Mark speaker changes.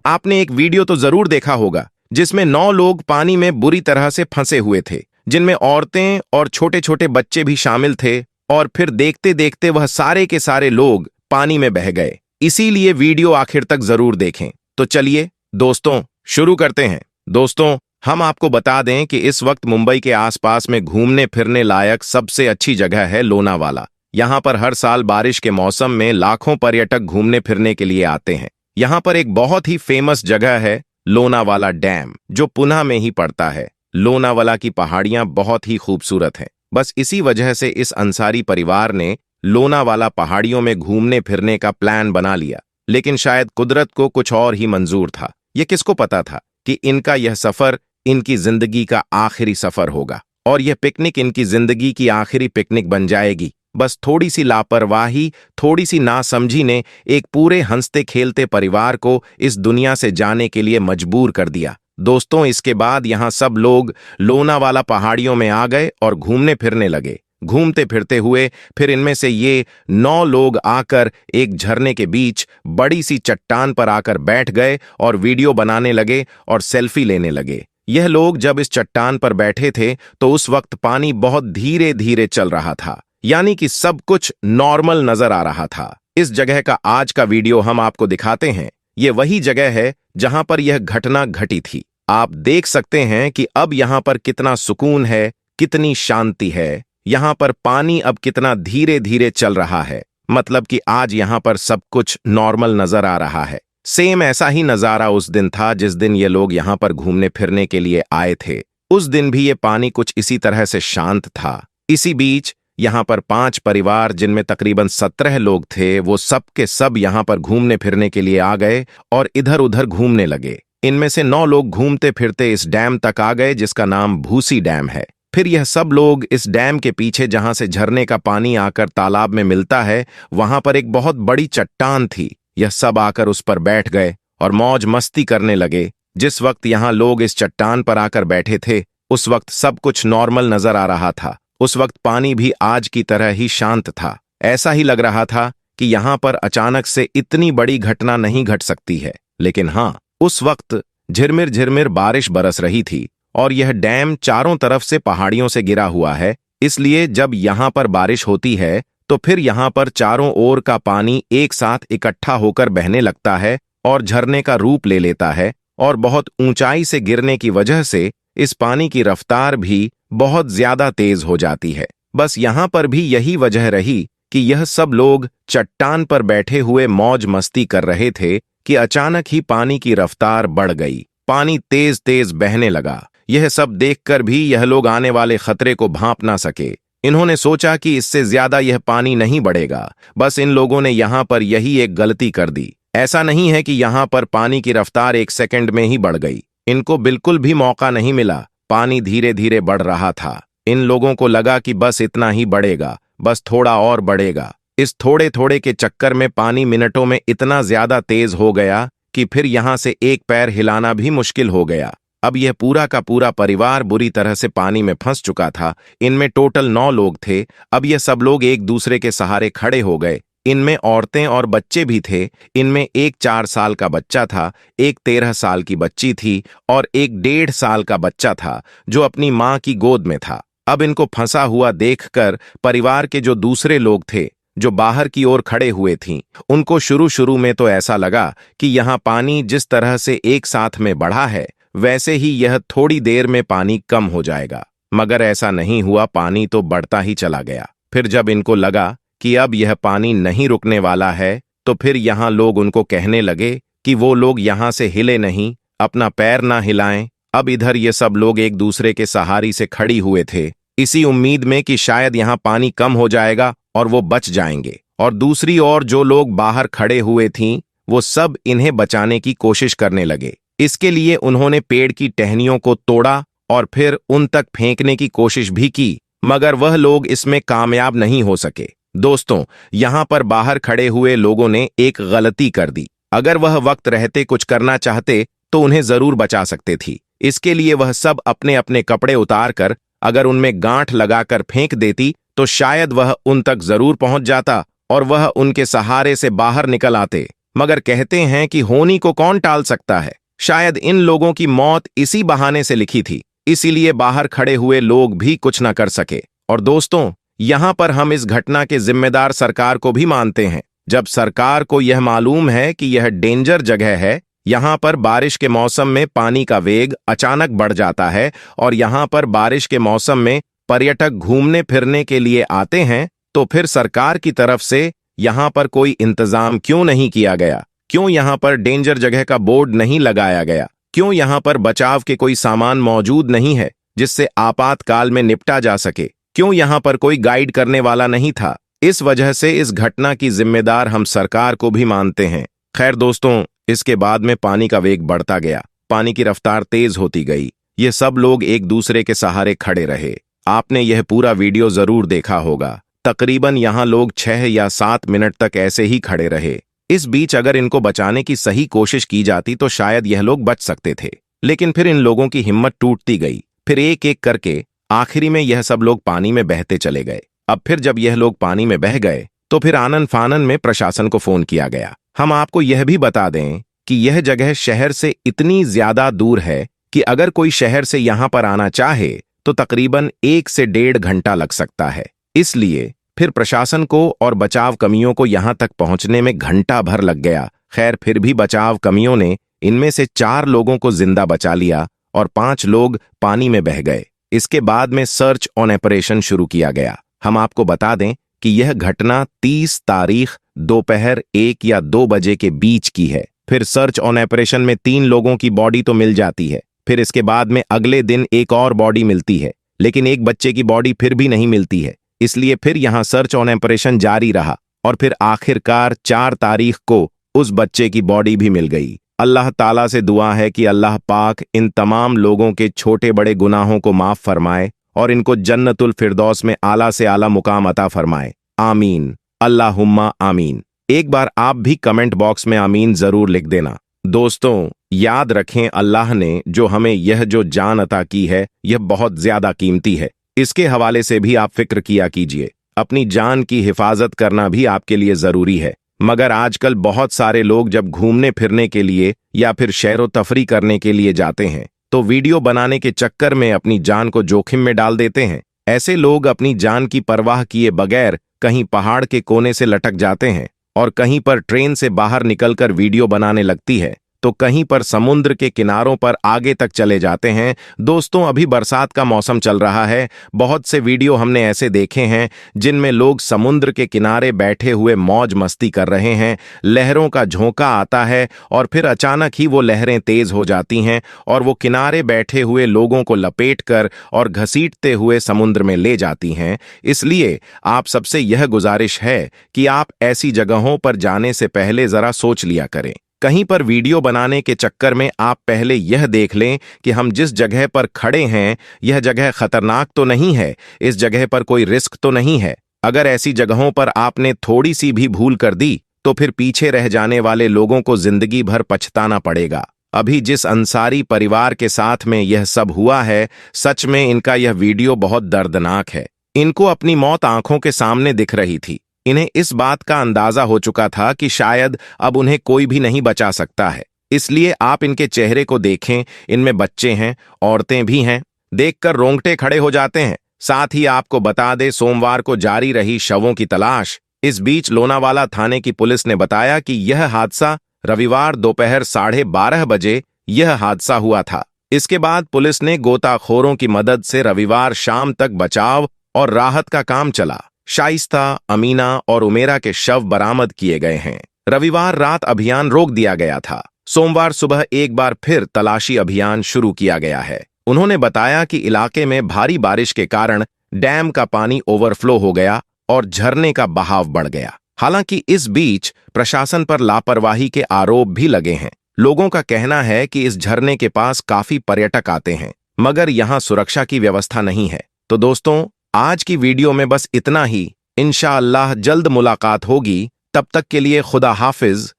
Speaker 1: आपने एक वीडियो तो जरूर देखा होगा जिसमें 9 लोग पानी में बुरी तरह से फंसे हुए थे, जिनमें औरतें और छोटे छोटे बच्चे भी शामिल थे। और फिर देखते देखते वह सारे के सारे लोग पानी में बह गए। इसीलिए वीडियो आखिर तक जरूर देखें। तो चलिए दोस्तों, शुरू करते हैं। दोस्तों, हम आपको बता दें कि इस वक्त मुंबई के आसपास में घूमने फिरने लायक सबसे अच्छी जगह है लोनावाला। यहाँ पर हर साल बारिश के मौसम में लाखों पर्यटक घूमने फिरने के लिए आते हैं। यहाँ पर एक बहुत ही फेमस जगह है लोनावाला डैम, जो पुणे में ही पड़ता है। लोनावाला की पहाड़ियां बहुत ही खूबसूरत हैं। बस इसी वजह से इस अंसारी परिवार ने लोनावाला पहाड़ियों में घूमने फिरने का प्लान बना लिया। लेकिन शायद कुदरत को कुछ और ही मंजूर था। ये किसको पता था कि इनका यह सफर इनकी जिंदगी का आखिरी सफर होगा और यह पिकनिक इनकी जिंदगी की आखिरी पिकनिक बन जाएगी। बस थोड़ी सी लापरवाही, थोड़ी सी नासमझी ने एक पूरे हंसते खेलते परिवार को इस दुनिया से जाने के लिए मजबूर कर दिया। दोस्तों, इसके बाद यहाँ सब लोग लोनावाला पहाड़ियों में आ गए और घूमने फिरने लगे। घूमते फिरते हुए फिर इनमें से ये 9 लोग आकर एक झरने के बीच बड़ी सी चट्टान पर आकर बैठ गए और वीडियो बनाने लगे और सेल्फी लेने लगे। यह लोग जब इस चट्टान पर बैठे थे तो उस वक्त पानी बहुत धीरे धीरे चल रहा था, यानी कि सब कुछ नॉर्मल नजर आ रहा था। इस जगह का आज का वीडियो हम आपको दिखाते हैं। ये वही जगह है जहां पर यह घटना घटी थी। आप देख सकते हैं कि अब यहां पर कितना सुकून है, कितनी शांति है। यहां पर पानी अब कितना धीरे धीरे चल रहा है। मतलब कि आज यहां पर सब कुछ नॉर्मल नजर आ रहा है। सेम ऐसा ही नजारा उस दिन था जिस दिन ये लोग यहां पर घूमने फिरने के लिए आए थे। उस दिन भी ये पानी कुछ इसी तरह से शांत था। इसी बीच यहाँ पर 5 परिवार, जिनमें तकरीबन 17 लोग थे, वो सब के सब यहाँ पर घूमने फिरने के लिए आ गए और इधर उधर घूमने लगे। इनमें से 9 लोग घूमते फिरते इस डैम तक आ गए जिसका नाम भूसी डैम है। फिर यह सब लोग इस डैम के पीछे, जहां से झरने का पानी आकर तालाब में मिलता है, वहां पर एक बहुत बड़ी चट्टान थी। यह सब आकर उस पर बैठ गए और मौज मस्ती करने लगे। जिस वक्त यहाँ लोग इस चट्टान पर आकर बैठे थे, उस वक्त सब कुछ नॉर्मल नजर आ रहा था। उस वक्त पानी भी आज की तरह ही शांत था। ऐसा ही लग रहा था कि यहाँ पर अचानक से इतनी बड़ी घटना नहीं घट सकती है। लेकिन हाँ, उस वक्त झिरमिर झिरमिर बारिश बरस रही थी और यह डैम चारों तरफ से पहाड़ियों से घिरा हुआ है। इसलिए जब यहाँ पर बारिश होती है तो फिर यहाँ पर चारों ओर का पानी एक साथ इकट्ठा होकर बहने लगता है और झरने का रूप ले लेता है। और बहुत ऊंचाई से गिरने की वजह से इस पानी की रफ्तार भी बहुत ज्यादा तेज हो जाती है। बस यहाँ पर भी यही वजह रही कि यह सब लोग चट्टान पर बैठे हुए मौज मस्ती कर रहे थे कि अचानक ही पानी की रफ्तार बढ़ गई। पानी तेज तेज बहने लगा। यह सब देखकर भी यह लोग आने वाले खतरे को भांप ना सके। इन्होंने सोचा कि इससे ज्यादा यह पानी नहीं बढ़ेगा। बस इन लोगों ने यहाँ पर यही एक गलती कर दी। ऐसा नहीं है कि यहाँ पर पानी की रफ्तार 1 सेकंड में ही बढ़ गई। इनको बिल्कुल भी मौका नहीं मिला। पानी धीरे धीरे बढ़ रहा था। इन लोगों को लगा कि बस इतना ही बढ़ेगा, बस थोड़ा और बढ़ेगा। इस थोड़े थोड़े के चक्कर में पानी मिनटों में इतना ज्यादा तेज हो गया कि फिर यहां से एक पैर हिलाना भी मुश्किल हो गया। अब यह पूरा का पूरा परिवार बुरी तरह से पानी में फंस चुका था। इनमें टोटल 9 लोग थे। अब यह सब लोग एक दूसरे के सहारे खड़े हो गए। इनमें औरतें और बच्चे भी थे। इनमें एक 4 साल का बच्चा था, एक 13 साल की बच्ची थी और एक 1.5 साल का बच्चा था जो अपनी मां की गोद में था। अब इनको फंसा हुआ देखकर परिवार के जो दूसरे लोग थे, जो बाहर की ओर खड़े हुए थीं, उनको शुरू शुरू में तो ऐसा लगा कि यहाँ पानी जिस तरह से एक साथ में बढ़ा है, वैसे ही यह थोड़ी देर में पानी कम हो जाएगा। मगर ऐसा नहीं हुआ। पानी तो बढ़ता ही चला गया। फिर जब इनको लगा कि अब यह पानी नहीं रुकने वाला है, तो फिर यहाँ लोग उनको कहने लगे कि वो लोग यहाँ से हिले नहीं, अपना पैर ना हिलाएं। अब इधर ये सब लोग एक दूसरे के सहारे से खड़ी हुए थे, इसी उम्मीद में कि शायद यहाँ पानी कम हो जाएगा और वो बच जाएंगे। और दूसरी ओर जो लोग बाहर खड़े हुए थीं, वो सब इन्हें बचाने की कोशिश करने लगे। इसके लिए उन्होंने पेड़ की टहनियों को तोड़ा और फिर उन तक फेंकने की कोशिश भी की, मगर वह लोग इसमें कामयाब नहीं हो सके। दोस्तों, यहाँ पर बाहर खड़े हुए लोगों ने एक गलती कर दी। अगर वह वक्त रहते कुछ करना चाहते तो उन्हें जरूर बचा सकते थी। इसके लिए वह सब अपने अपने कपड़े उतार कर अगर उनमें गांठ लगाकर फेंक देती तो शायद वह उन तक जरूर पहुंच जाता और वह उनके सहारे से बाहर निकल आते। मगर कहते हैं कि होनी को कौन टाल सकता है। शायद इन लोगों की मौत इसी बहाने से लिखी थी, इसीलिए बाहर खड़े हुए लोग भी कुछ न कर सके। और दोस्तों, यहां पर हम इस घटना के जिम्मेदार सरकार को भी मानते हैं। जब सरकार को यह मालूम है कि यह डेंजर जगह है, यहां पर बारिश के मौसम में पानी का वेग अचानक बढ़ जाता है और यहां पर बारिश के मौसम में पर्यटक घूमने फिरने के लिए आते हैं, तो फिर सरकार की तरफ से यहां पर कोई इंतजाम क्यों नहीं किया गया? क्यों यहां पर डेंजर जगह का बोर्ड नहीं लगाया गया? क्यों यहां पर बचाव के कोई सामान मौजूद नहीं है जिससे आपातकाल में निपटा जा सके? क्यों यहां पर कोई गाइड करने वाला नहीं था? इस वजह से इस घटना की जिम्मेदार हम सरकार को भी मानते हैं। खैर दोस्तों, इसके बाद में पानी का वेग बढ़ता गया, पानी की रफ्तार तेज होती गई। ये सब लोग एक दूसरे के सहारे खड़े रहे। आपने यह पूरा वीडियो जरूर देखा होगा। तकरीबन यहां लोग 6 या 7 मिनट तक ऐसे ही खड़े रहे। इस बीच अगर इनको बचाने की सही कोशिश की जाती तो शायद यह लोग बच सकते थे, लेकिन फिर इन लोगों की हिम्मत टूटती गई। फिर एक एक करके आखिरी में यह सब लोग पानी में बहते चले गए। अब फिर जब यह लोग पानी में बह गए तो फिर आनन फानन में प्रशासन को फोन किया गया। हम आपको यह भी बता दें कि यह जगह शहर से इतनी ज्यादा दूर है कि अगर कोई शहर से यहां पर आना चाहे तो तकरीबन 1 से 1.5 घंटा लग सकता है। इसलिए फिर प्रशासन को और बचाव कर्मियों को यहां तक पहुंचने में घंटा भर लग गया। खैर फिर भी बचाव कर्मियों ने इनमें से 4 लोगों को जिंदा बचा लिया और 5 लोग पानी में बह गए। इसके बाद में सर्च ऑन ऑपरेशन शुरू किया गया। हम आपको बता दें कि यह घटना 30 तारीख दोपहर 1 या 2 बजे के बीच की है। फिर सर्च ऑन ऑपरेशन में 3 लोगों की बॉडी तो मिल जाती है। फिर इसके बाद में अगले दिन एक और बॉडी मिलती है, लेकिन एक बच्चे की बॉडी फिर भी नहीं मिलती है। इसलिए फिर यहां सर्च ऑन ऑपरेशन जारी रहा और फिर आखिरकार 4 तारीख को उस बच्चे की बॉडी भी मिल गई। अल्लाह ताला से दुआ है कि अल्लाह पाक इन तमाम लोगों के छोटे बड़े गुनाहों को माफ फरमाए और इनको जन्नतुल फिरदौस में आला से आला मुकाम अता फरमाए। आमीन, अल्लाहुम्मा आमीन। एक बार आप भी कमेंट बॉक्स में आमीन जरूर लिख देना। दोस्तों, याद रखें, अल्लाह ने जो हमें यह जो जान अता की है यह बहुत ज्यादा कीमती है। इसके हवाले से भी आप फिक्र किया कीजिए। अपनी जान की हिफाजत करना भी आपके लिए जरूरी है। मगर आजकल बहुत सारे लोग जब घूमने फिरने के लिए या फिर सैर व तफरी करने के लिए जाते हैं तो वीडियो बनाने के चक्कर में अपनी जान को जोखिम में डाल देते हैं। ऐसे लोग अपनी जान की परवाह किए बगैर कहीं पहाड़ के कोने से लटक जाते हैं और कहीं पर ट्रेन से बाहर निकलकर वीडियो बनाने लगती है, तो कहीं पर समुद्र के किनारों पर आगे तक चले जाते हैं। दोस्तों, अभी बरसात का मौसम चल रहा है। बहुत से वीडियो हमने ऐसे देखे हैं जिनमें लोग समुद्र के किनारे बैठे हुए मौज मस्ती कर रहे हैं। लहरों का झोंका आता है और फिर अचानक ही वो लहरें तेज हो जाती हैं और वो किनारे बैठे हुए लोगों को लपेटकर और घसीटते हुए समुद्र में ले जाती हैं। इसलिए आप सबसे यह गुजारिश है कि आप ऐसी जगहों पर जाने से पहले जरा सोच लिया करें। कहीं पर वीडियो बनाने के चक्कर में आप पहले यह देख लें कि हम जिस जगह पर खड़े हैं यह जगह खतरनाक तो नहीं है, इस जगह पर कोई रिस्क तो नहीं है। अगर ऐसी जगहों पर आपने थोड़ी सी भी भूल कर दी तो फिर पीछे रह जाने वाले लोगों को जिंदगी भर पछताना पड़ेगा। अभी जिस अंसारी परिवार के साथ में यह सब हुआ है, सच में इनका यह वीडियो बहुत दर्दनाक है। इनको अपनी मौत आंखों के सामने दिख रही थी। इन्हें इस बात का अंदाजा हो चुका था कि शायद अब उन्हें कोई भी नहीं बचा सकता है। इसलिए आप इनके चेहरे को देखें, इनमें बच्चे हैं, औरतें भी हैं। देखकर रोंगटे खड़े हो जाते हैं। साथ ही आपको बता दे, सोमवार को जारी रही शवों की तलाश। इस बीच लोनावाला थाने की पुलिस ने बताया कि यह हादसा रविवार दोपहर 12:30 बजे यह हादसा हुआ था। इसके बाद पुलिस ने गोताखोरों की मदद से रविवार शाम तक बचाव और राहत का काम चला। शाइस्ता, अमीना और उमेरा के शव बरामद किए गए हैं। रविवार रात अभियान रोक दिया गया था। सोमवार सुबह एक बार फिर तलाशी अभियान शुरू किया गया है। उन्होंने बताया कि इलाके में भारी बारिश के कारण डैम का पानी ओवरफ्लो हो गया और झरने का बहाव बढ़ गया। हालांकि इस बीच प्रशासन पर लापरवाही के आरोप भी लगे हैं। लोगों का कहना है कि इस झरने के पास काफी पर्यटक आते हैं, मगर यहां सुरक्षा की व्यवस्था नहीं है। तो दोस्तों, आज की वीडियो में बस इतना ही। इंशाअल्लाह जल्द मुलाकात होगी। तब तक के लिए खुदा हाफिज।